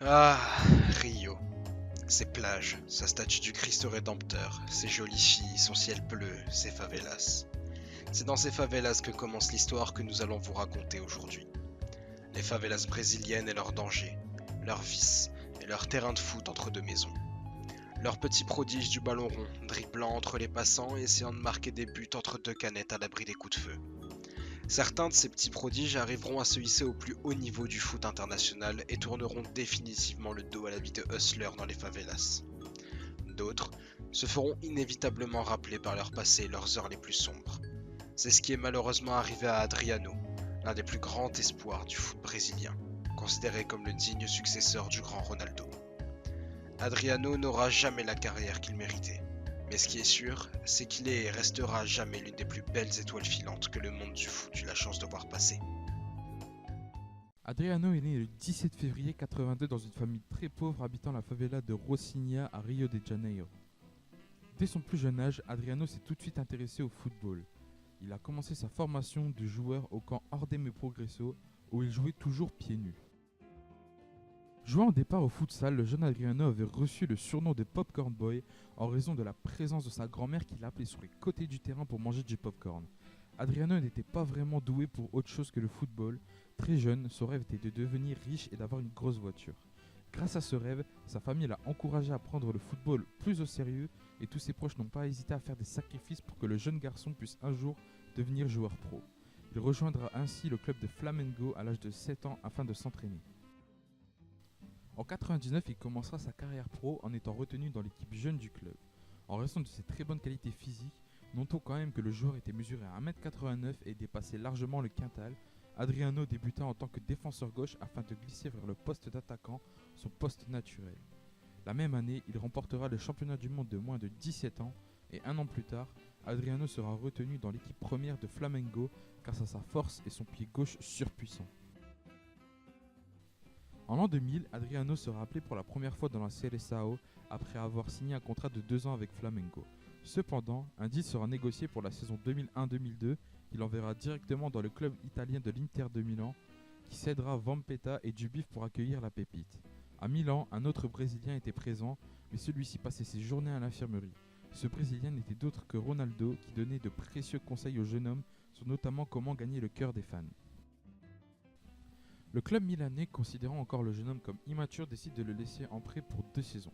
Ah, Rio. Ses plages, sa statue du Christ rédempteur, ses jolies filles, son ciel bleu, ses favelas. C'est dans ces favelas que commence l'histoire que nous allons vous raconter aujourd'hui. Les favelas brésiliennes et leurs dangers, leurs vices et leurs terrains de foot entre deux maisons. Leurs petits prodiges du ballon rond, dribblant entre les passants et essayant de marquer des buts entre deux canettes à l'abri des coups de feu. Certains de ces petits prodiges arriveront à se hisser au plus haut niveau du foot international et tourneront définitivement le dos à la vie de hustlers dans les favelas. D'autres se feront inévitablement rappeler par leur passé et leurs heures les plus sombres. C'est ce qui est malheureusement arrivé à Adriano, l'un des plus grands espoirs du foot brésilien, considéré comme le digne successeur du grand Ronaldo. Adriano n'aura jamais la carrière qu'il méritait. Mais ce qui est sûr, c'est qu'il est et restera à jamais l'une des plus belles étoiles filantes que le monde du foot eut la chance de voir passer. Adriano est né le 17 février 82 dans une famille très pauvre habitant la favela de Rocinha à Rio de Janeiro. Dès son plus jeune âge, Adriano s'est tout de suite intéressé au football. Il a commencé sa formation de joueur au camp Ordem Progresso où il jouait toujours pieds nus. Jouant au départ au futsal, le jeune Adriano avait reçu le surnom de Popcorn Boy en raison de la présence de sa grand-mère qui l'appelait sur les côtés du terrain pour manger du popcorn. Adriano n'était pas vraiment doué pour autre chose que le football. Très jeune, son rêve était de devenir riche et d'avoir une grosse voiture. Grâce à ce rêve, sa famille l'a encouragé à prendre le football plus au sérieux et tous ses proches n'ont pas hésité à faire des sacrifices pour que le jeune garçon puisse un jour devenir joueur pro. Il rejoindra ainsi le club de Flamengo à l'âge de 7 ans afin de s'entraîner. En 99, il commencera sa carrière pro en étant retenu dans l'équipe jeune du club. En raison de ses très bonnes qualités physiques, notons quand même que le joueur était mesuré à 1m89 et dépassait largement le quintal. Adriano débuta en tant que défenseur gauche afin de glisser vers le poste d'attaquant, son poste naturel. La même année, il remportera le championnat du monde de moins de 17 ans et un an plus tard, Adriano sera retenu dans l'équipe première de Flamengo grâce à sa force et son pied gauche surpuissant. En l'an 2000, Adriano sera appelé pour la première fois dans la Seleção après avoir signé un contrat de 2 ans avec Flamengo. Cependant, un deal sera négocié pour la saison 2001-2002 qui l'enverra directement dans le club italien de l'Inter de Milan qui cédera Vampeta et Dubif pour accueillir la pépite. À Milan, un autre Brésilien était présent, mais celui-ci passait ses journées à l'infirmerie. Ce Brésilien n'était d'autre que Ronaldo qui donnait de précieux conseils au jeune homme sur notamment comment gagner le cœur des fans. Le club milanais, considérant encore le jeune homme comme immature, décide de le laisser en prêt pour 2 saisons.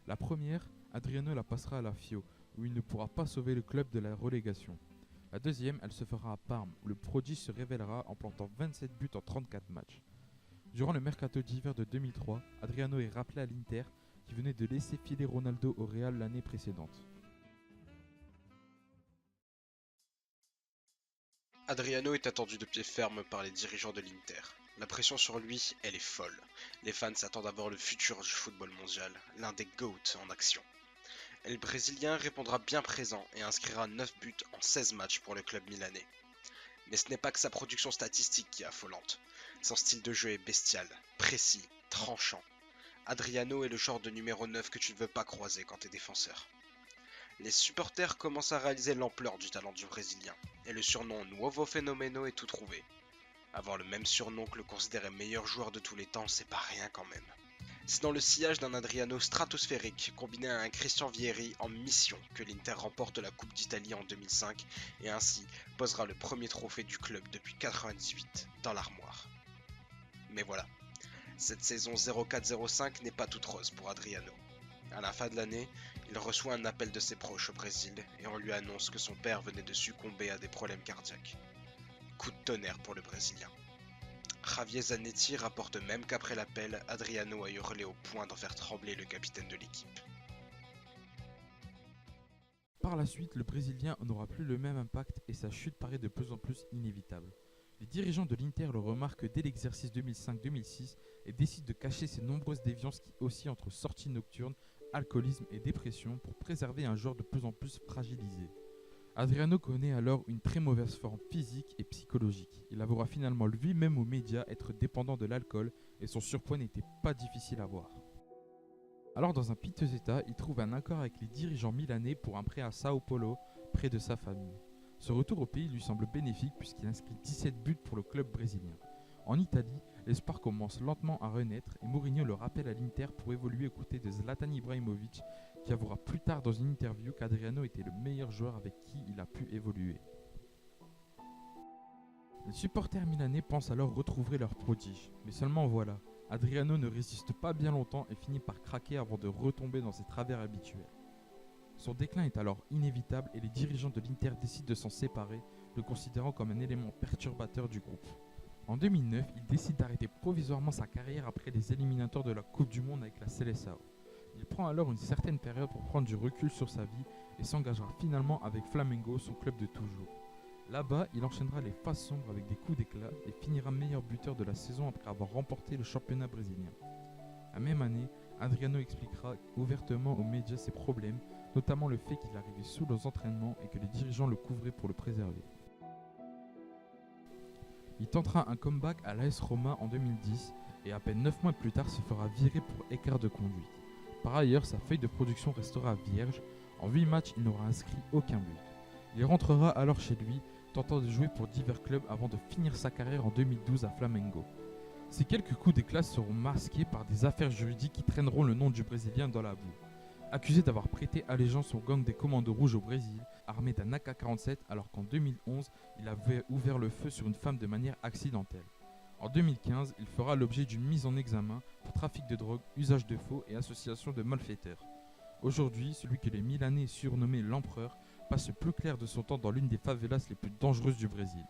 La première, Adriano la passera à la Fio, où il ne pourra pas sauver le club de la relégation. La deuxième, elle se fera à Parme, où le prodige se révélera en plantant 27 buts en 34 matchs. Durant le mercato d'hiver de 2003, Adriano est rappelé à l'Inter, qui venait de laisser filer Ronaldo au Real l'année précédente. Adriano est attendu de pied ferme par les dirigeants de l'Inter. La pression sur lui, elle est folle. Les fans s'attendent à voir le futur du football mondial, l'un des GOAT en action. Et le Brésilien répondra bien présent et inscrira 9 buts en 16 matchs pour le club milanais. Mais ce n'est pas que sa production statistique qui est affolante. Son style de jeu est bestial, précis, tranchant. Adriano est le genre de numéro 9 que tu ne veux pas croiser quand t'es défenseur. Les supporters commencent à réaliser l'ampleur du talent du Brésilien, et le surnom Nuovo Fenomeno est tout trouvé. Avoir le même surnom que le considéré meilleur joueur de tous les temps, c'est pas rien quand même. C'est dans le sillage d'un Adriano stratosphérique combiné à un Christian Vieri en mission que l'Inter remporte la Coupe d'Italie en 2005 et ainsi posera le premier trophée du club depuis 98 dans l'armoire. Mais voilà, cette saison 04-05 n'est pas toute rose pour Adriano. À la fin de l'année, il reçoit un appel de ses proches au Brésil et on lui annonce que son père venait de succomber à des problèmes cardiaques. Coup de tonnerre pour le Brésilien. Javier Zanetti rapporte même qu'après l'appel, Adriano a hurlé au point d'en faire trembler le capitaine de l'équipe. Par la suite, le Brésilien n'aura plus le même impact et sa chute paraît de plus en plus inévitable. Les dirigeants de l'Inter le remarquent dès l'exercice 2005-2006 et décident de cacher ces nombreuses déviances qui oscillent entre sorties nocturnes, alcoolisme et dépression pour préserver un joueur de plus en plus fragilisé. Adriano connaît alors une très mauvaise forme physique et psychologique. Il avouera finalement lui-même aux médias être dépendant de l'alcool et son surpoids n'était pas difficile à voir. Alors dans un piteux état, il trouve un accord avec les dirigeants milanais pour un prêt à Sao Paulo, près de sa famille. Ce retour au pays lui semble bénéfique puisqu'il inscrit 17 buts pour le club brésilien. En Italie, l'espoir commence lentement à renaître et Mourinho le rappelle à l'Inter pour évoluer aux côtés de Zlatan Ibrahimovic, qui avouera plus tard dans une interview qu'Adriano était le meilleur joueur avec qui il a pu évoluer. Les supporters milanais pensent alors retrouver leur prodige, mais seulement voilà, Adriano ne résiste pas bien longtemps et finit par craquer avant de retomber dans ses travers habituels. Son déclin est alors inévitable et les dirigeants de l'Inter décident de s'en séparer, le considérant comme un élément perturbateur du groupe. En 2009, il décide d'arrêter provisoirement sa carrière après les éliminatoires de la Coupe du Monde avec la Seleção. Il prend alors une certaine période pour prendre du recul sur sa vie et s'engagera finalement avec Flamengo, son club de toujours. Là-bas, il enchaînera les phases sombres avec des coups d'éclat et finira meilleur buteur de la saison après avoir remporté le championnat brésilien. La même année, Adriano expliquera ouvertement aux médias ses problèmes, notamment le fait qu'il arrivait sous aux entraînements et que les dirigeants le couvraient pour le préserver. Il tentera un comeback à l'AS Roma en 2010 et à peine 9 mois plus tard se fera virer pour écart de conduite. Par ailleurs, sa feuille de production restera vierge. En 8 matchs, il n'aura inscrit aucun but. Il rentrera alors chez lui, tentant de jouer pour divers clubs avant de finir sa carrière en 2012 à Flamengo. Ces quelques coups d'éclat seront masqués par des affaires juridiques qui traîneront le nom du Brésilien dans la boue. Accusé d'avoir prêté allégeance au gang des Commandos Rouges au Brésil, armé d'un AK-47 alors qu'en 2011, il avait ouvert le feu sur une femme de manière accidentelle. En 2015, il fera l'objet d'une mise en examen pour trafic de drogue, usage de faux et association de malfaiteurs. Aujourd'hui, celui que les Milanais surnommaient l'Empereur passe le plus clair de son temps dans l'une des favelas les plus dangereuses du Brésil.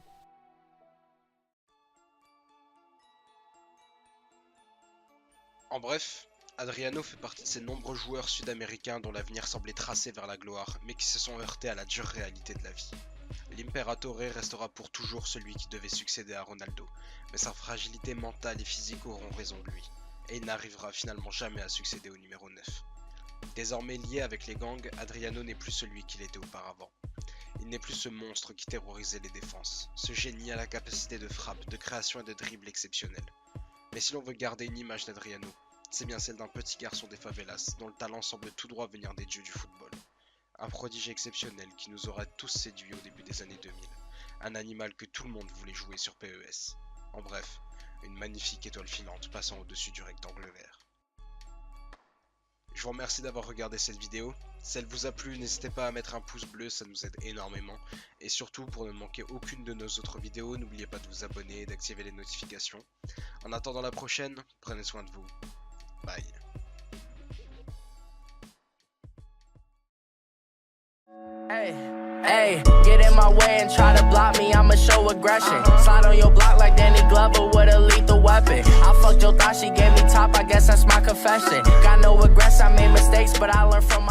En bref, Adriano fait partie de ces nombreux joueurs sud-américains dont l'avenir semblait tracé vers la gloire, mais qui se sont heurtés à la dure réalité de la vie. L'Imperatore restera pour toujours celui qui devait succéder à Ronaldo, mais sa fragilité mentale et physique auront raison de lui, et il n'arrivera finalement jamais à succéder au numéro 9. Désormais lié avec les gangs, Adriano n'est plus celui qu'il était auparavant. Il n'est plus ce monstre qui terrorisait les défenses, ce génie à la capacité de frappe, de création et de dribble exceptionnelle. Mais si l'on veut garder une image d'Adriano, c'est bien celle d'un petit garçon des favelas dont le talent semble tout droit venir des dieux du football. Un prodige exceptionnel qui nous aura tous séduits au début des années 2000. Un animal que tout le monde voulait jouer sur PES. En bref, une magnifique étoile filante passant au-dessus du rectangle vert. Je vous remercie d'avoir regardé cette vidéo. Si elle vous a plu, n'hésitez pas à mettre un pouce bleu, ça nous aide énormément. Et surtout, pour ne manquer aucune de nos autres vidéos, n'oubliez pas de vous abonner et d'activer les notifications. En attendant la prochaine, prenez soin de vous. Bye. Hey, get in my way and try to block me, I'ma show aggression. Slide on your block like Danny Glover with a lethal weapon. I fucked your thought, she gave me top, I guess that's my confession. Got no regrets, I made mistakes, but I learned from